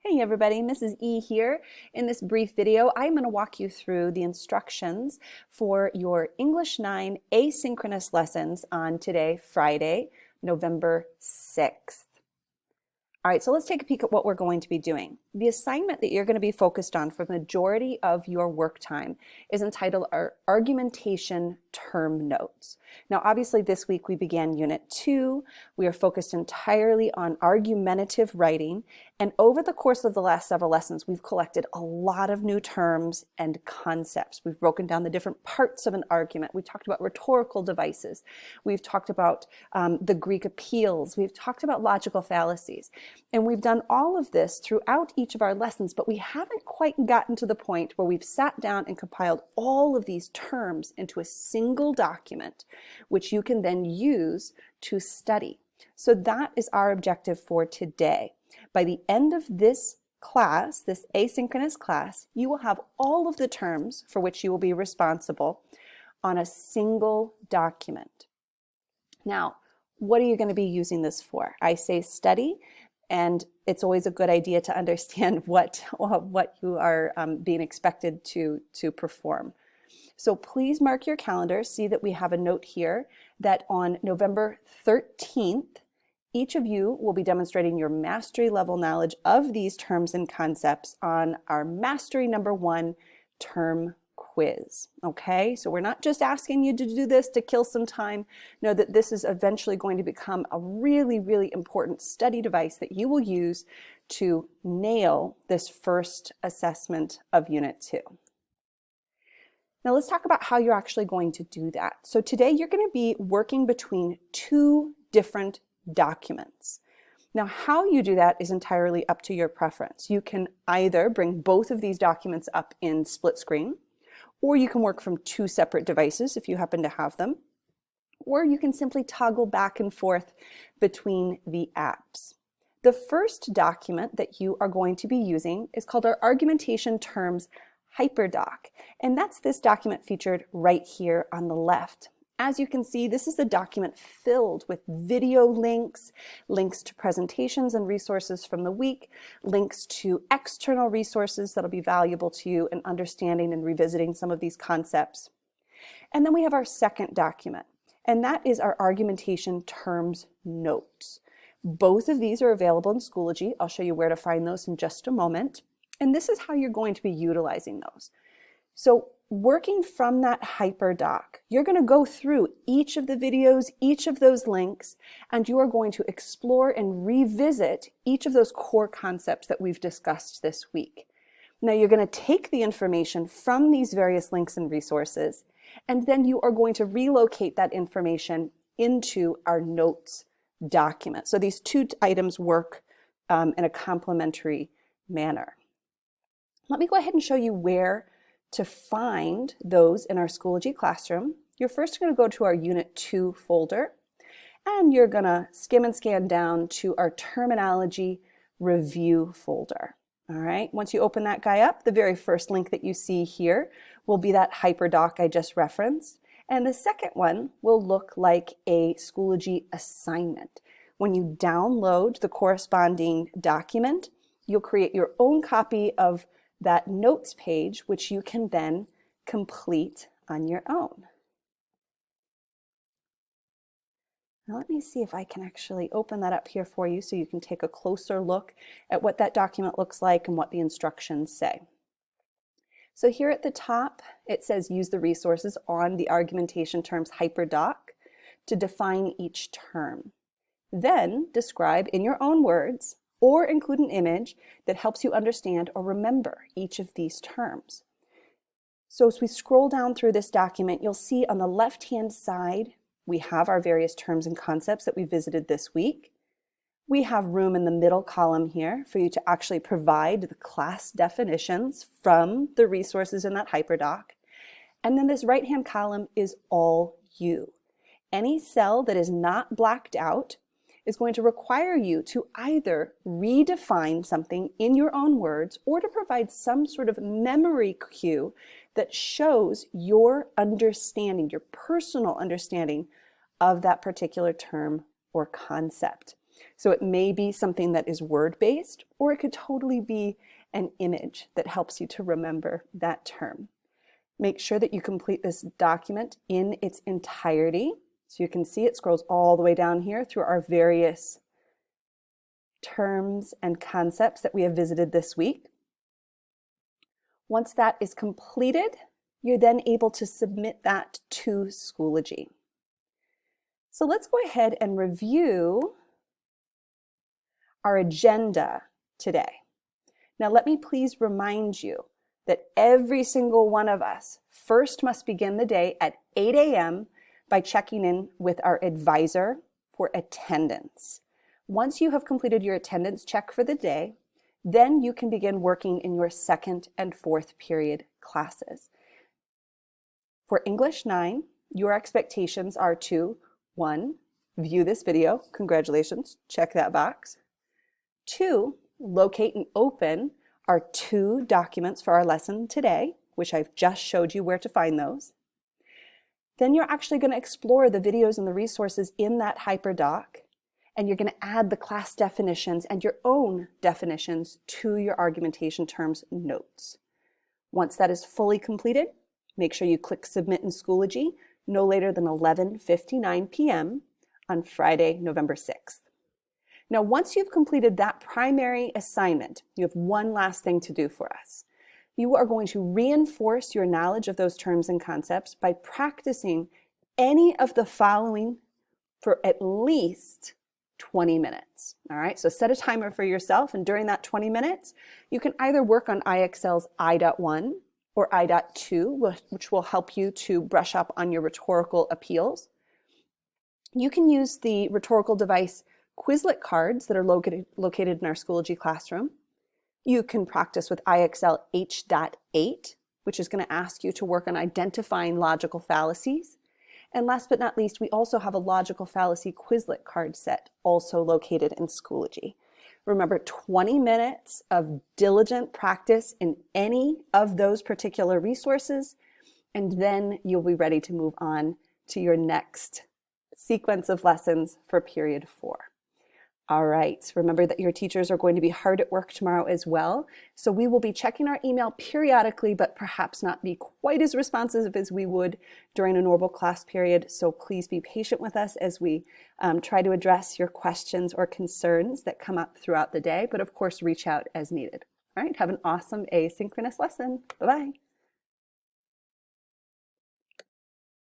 Hey everybody, Mrs. E here. In this brief video, I'm going to walk you through the instructions for your English 9 asynchronous lessons on today, Friday, November 6th. All right, so let's take a peek at what we're going to be doing. The assignment that you're going to be focused on for the majority of your work time is entitled our Argumentation Term Notes. Now, obviously this week we began Unit 2. We are focused entirely on argumentative writing, and over the course of the last several lessons, we've collected a lot of new terms and concepts. We've broken down the different parts of an argument. We talked about rhetorical devices. We've talked about the Greek appeals. We've talked about logical fallacies. And we've done all of this throughout each of our lessons, but we haven't quite gotten to the point where we've sat down and compiled all of these terms into a single document, which you can then use to study. So that is our objective for today. By the end of this class, this asynchronous class, you will have all of the terms for which you will be responsible on a single document. Now, what are you going to be using this for? I say study, and it's always a good idea to understand what you are being expected to perform. So please mark your calendar. See that we have a note here that on November 13th, each of you will be demonstrating your mastery level knowledge of these terms and concepts on our Mastery Number 1 term quiz. Okay, so we're not just asking you to do this to kill some time. Know that this is eventually going to become a really, really important study device that you will use to nail this first assessment of Unit 2. Now let's talk about how you're actually going to do that. So today you're going to be working between two different documents. Now how you do that is entirely up to your preference. You can either bring both of these documents up in split screen, or you can work from two separate devices if you happen to have them, or you can simply toggle back and forth between the apps. The first document that you are going to be using is called our Argumentation Terms Hyperdoc, and that's this document featured right here on the left. As you can see, this is a document filled with video links, links to presentations and resources from the week, links to external resources that'll be valuable to you in understanding and revisiting some of these concepts. And then we have our second document, and that is our Argumentation Terms Notes. Both of these are available in Schoology. I'll show you where to find those in just a moment. And this is how you're going to be utilizing those. So working from that hyperdoc, you're going to go through each of the videos, each of those links, and you are going to explore and revisit each of those core concepts that we've discussed this week. Now you're going to take the information from these various links and resources, and then you are going to relocate that information into our notes document. So these two items work in a complementary manner. Let me go ahead and show you where to find those in our Schoology classroom. You're first going to go to our Unit 2 folder, and you're going to skim and scan down to our Terminology Review folder. All right, once you open that guy up, the very first link that you see here will be that hyperdoc I just referenced, and the second one will look like a Schoology assignment. When you download the corresponding document, you'll create your own copy of that notes page, which you can then complete on your own. Now let me see if I can actually open that up here for you so you can take a closer look at what that document looks like and what the instructions say. So here at the top, it says use the resources on the Argumentation Terms Hyperdoc to define each term. Then describe in your own words or include an image that helps you understand or remember each of these terms. So as we scroll down through this document, you'll see on the left-hand side, we have our various terms and concepts that we visited this week. We have room in the middle column here for you to actually provide the class definitions from the resources in that hyperdoc. And then this right-hand column is all you. Any cell that is not blacked out is going to require you to either redefine something in your own words or to provide some sort of memory cue that shows your understanding, your personal understanding of that particular term or concept. So it may be something that is word-based, or it could totally be an image that helps you to remember that term. Make sure that you complete this document in its entirety. So you can see it scrolls all the way down here through our various terms and concepts that we have visited this week. Once that is completed, you're then able to submit that to Schoology. So let's go ahead and review our agenda today. Now let me please remind you that every single one of us first must begin the day at 8 a.m. by checking in with our advisor for attendance. Once you have completed your attendance check for the day, then you can begin working in your second and fourth period classes. For English 9, your expectations are to 1, view this video. Congratulations, check that box. 2, locate and open our 2 documents for our lesson today, which I've just showed you where to find those. Then you're actually going to explore the videos and the resources in that hyperdoc, and you're going to add the class definitions and your own definitions to your argumentation terms notes. Once that is fully completed, make sure you click Submit in Schoology no later than 11:59 p.m. on Friday, November 6th. Now, once you've completed that primary assignment, you have one last thing to do for us. You are going to reinforce your knowledge of those terms and concepts by practicing any of the following for at least 20 minutes. All right, so set a timer for yourself, and during that 20 minutes, you can either work on IXL's I.1 or I.2, which will help you to brush up on your rhetorical appeals. You can use the rhetorical device Quizlet cards that are located in our Schoology classroom. You can practice with IXL H.8, which is going to ask you to work on identifying logical fallacies. And last but not least, we also have a logical fallacy Quizlet card set also located in Schoology. Remember, 20 minutes of diligent practice in any of those particular resources, and then you'll be ready to move on to your next sequence of lessons for period 4. All right, remember that your teachers are going to be hard at work tomorrow as well. So we will be checking our email periodically, but perhaps not be quite as responsive as we would during a normal class period. So please be patient with us as we try to address your questions or concerns that come up throughout the day. But of course, reach out as needed. All right, have an awesome asynchronous lesson. Bye-bye.